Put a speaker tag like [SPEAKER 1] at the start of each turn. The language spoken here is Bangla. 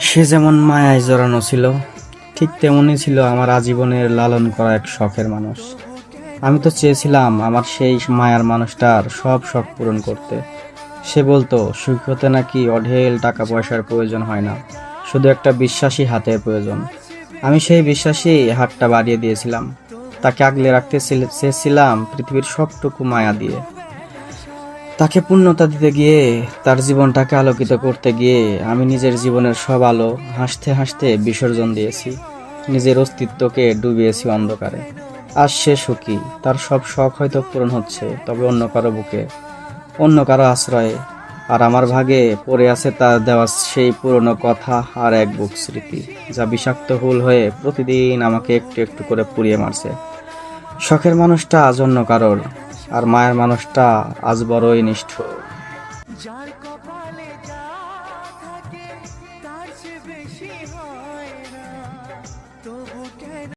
[SPEAKER 1] সে যেমন মায়ায় জড়ানো ছিল, ঠিক তেমনই ছিল আমার আজীবনের লালন করা এক শখের মানুষ। আমি তো চেয়েছিলাম আমার সেই মায়ার মানুষটার সব শখ পূরণ করতে। সে বলতো সুখ হতে নাকি অঢেল টাকা পয়সার প্রয়োজন হয় না, শুধু একটা বিশ্বাসী হাতের প্রয়োজন। আমি সেই বিশ্বাসী হাতটা বাড়িয়ে দিয়েছিলাম, তাকে আগলে রাখতে চেয়েছিলাম পৃথিবীর সবটুকু মায়া দিয়ে। তাকে পূর্ণতা দিতে গিয়ে, তার জীবনটাকে আলোকিত করতে গিয়ে আমি নিজের জীবনের সব আলো হাসতে হাসতে বিসর্জন দিয়েছি, নিজের অস্তিত্বকে ডুবিয়েছি অন্ধকারে। আজ সে সুখী, তার সব শখ হয়তো পূরণ হচ্ছে, তবে অন্য কারো বুকে, অন্য কারো আশ্রয়ে। আর আমার ভাগে পড়ে আছে তার দেওয়া সেই পুরনো কথা আর এক বুক স্মৃতি, যা বিষাক্ত হুল হয়ে প্রতিদিন আমাকে একটু একটু করে পুড়িয়ে মারছে। শখের মানুষটা আজ অন্য কারোর, আর মায়ের মানুষটা আজ বড়ই নিষ্ঠুর।
[SPEAKER 2] যার কপালে যা থাকে তার চেয়ে বেশি হয়।